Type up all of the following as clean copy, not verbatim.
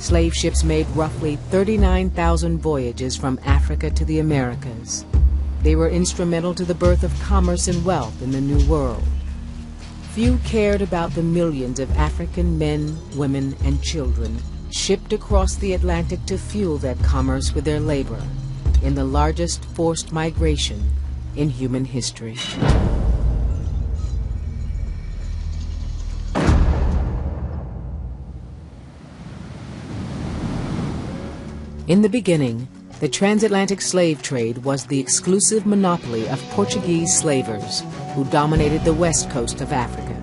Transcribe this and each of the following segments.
slave ships made roughly 39,000 voyages from Africa to the Americas. They were instrumental to the birth of commerce and wealth in the New World. Few cared about the millions of African men, women, and children shipped across the Atlantic to fuel that commerce with their labor in the largest forced migration in human history. In the beginning, the transatlantic slave trade was the exclusive monopoly of Portuguese slavers who dominated the west coast of Africa.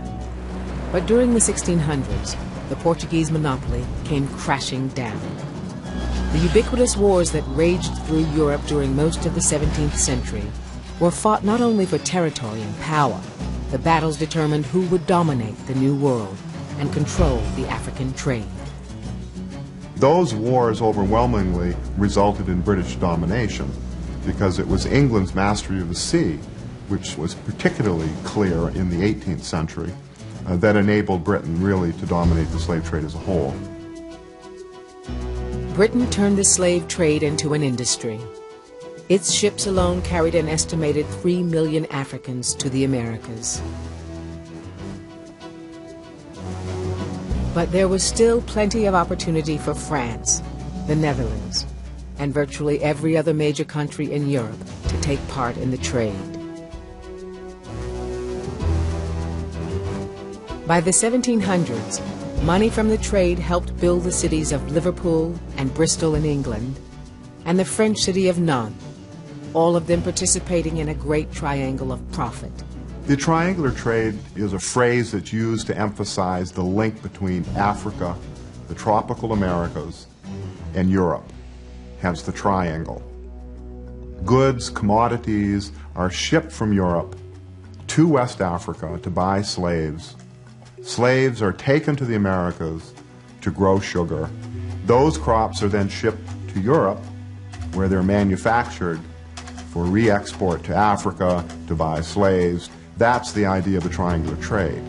But during the 1600s, the Portuguese monopoly came crashing down. The ubiquitous wars that raged through Europe during most of the 17th century were fought not only for territory and power. The battles determined who would dominate the New World and control the African trade. Those wars overwhelmingly resulted in British domination because it was England's mastery of the sea, which was particularly clear in the 18th century, that enabled Britain really to dominate the slave trade as a whole. Britain turned the slave trade into an industry. Its ships alone carried an estimated 3 million Africans to the Americas. But there was still plenty of opportunity for France, the Netherlands, and virtually every other major country in Europe to take part in the trade. By the 1700s, money from the trade helped build the cities of Liverpool and Bristol in England, and the French city of Nantes, all of them participating in a great triangle of profit. The triangular trade is a phrase that's used to emphasize the link between Africa, the tropical Americas, and Europe, hence the triangle. Goods, commodities are shipped from Europe to West Africa to buy slaves. Slaves are taken to the Americas to grow sugar. Those crops are then shipped to Europe, where they're manufactured for re-export to Africa to buy slaves. That's the idea of the triangular trade.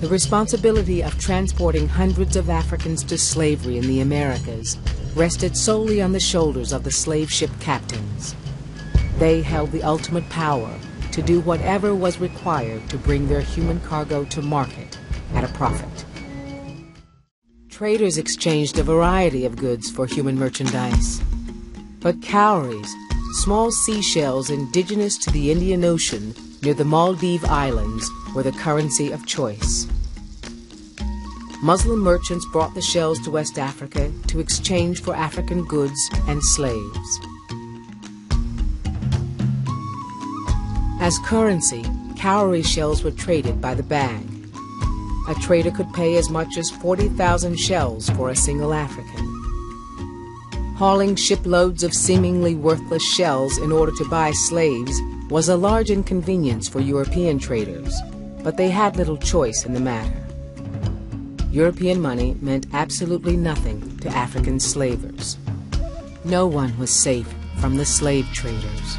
The responsibility of transporting hundreds of Africans to slavery in the Americas rested solely on the shoulders of the slave ship captains. They held the ultimate power to do whatever was required to bring their human cargo to market at a profit. Traders exchanged a variety of goods for human merchandise. But cowries, small seashells indigenous to the Indian Ocean near the Maldive Islands, were the currency of choice. Muslim merchants brought the shells to West Africa to exchange for African goods and slaves. As currency, cowrie shells were traded by the bag. A trader could pay as much as 40,000 shells for a single African. Hauling shiploads of seemingly worthless shells in order to buy slaves was a large inconvenience for European traders, but they had little choice in the matter. European money meant absolutely nothing to African slavers. No one was safe from the slave traders.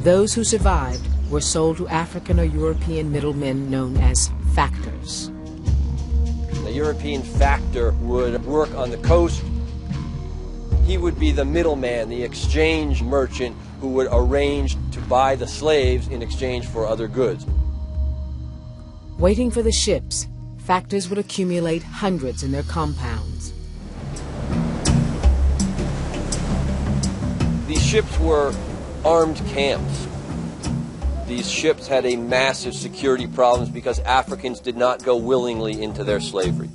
Those who survived were sold to African or European middlemen known as factors. The European factor would work on the coast. He would be the middleman, the exchange merchant who would arrange to buy the slaves in exchange for other goods. Waiting for the ships, factors would accumulate hundreds in their compounds. These ships were armed camps. These ships had a massive security problems because Africans did not go willingly into their slavery.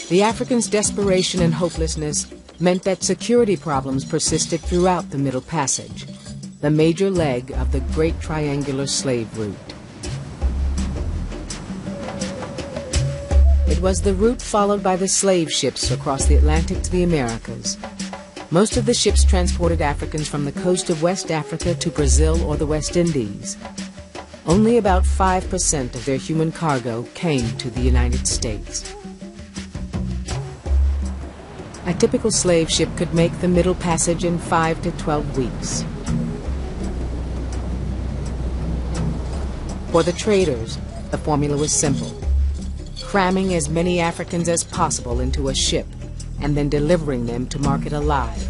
The Africans' desperation and hopelessness meant that security problems persisted throughout the Middle Passage, the major leg of the Great Triangular Slave Route. It was the route followed by the slave ships across the Atlantic to the Americas. Most of the ships transported Africans from the coast of West Africa to Brazil or the West Indies. Only about 5% of their human cargo came to the United States. A typical slave ship could make the Middle Passage in 5 to 12 weeks. For the traders, the formula was simple: cramming as many Africans as possible into a ship and then delivering them to market alive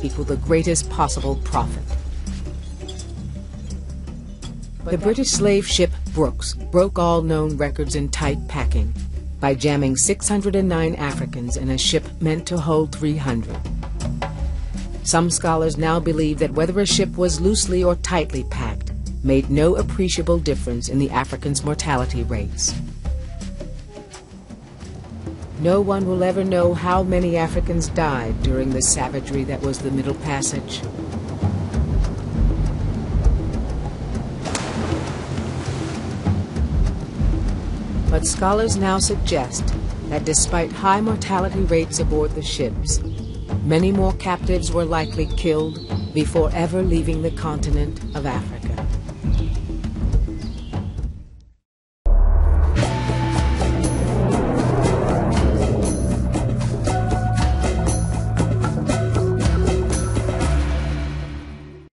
equaled the greatest possible profit. The British slave ship Brooks broke all known records in tight packing by jamming 609 Africans in a ship meant to hold 300. Some scholars now believe that whether a ship was loosely or tightly packed made no appreciable difference in the Africans' mortality rates. No one will ever know how many Africans died during the savagery that was the Middle Passage. But scholars now suggest that despite high mortality rates aboard the ships, many more captives were likely killed before ever leaving the continent of Africa.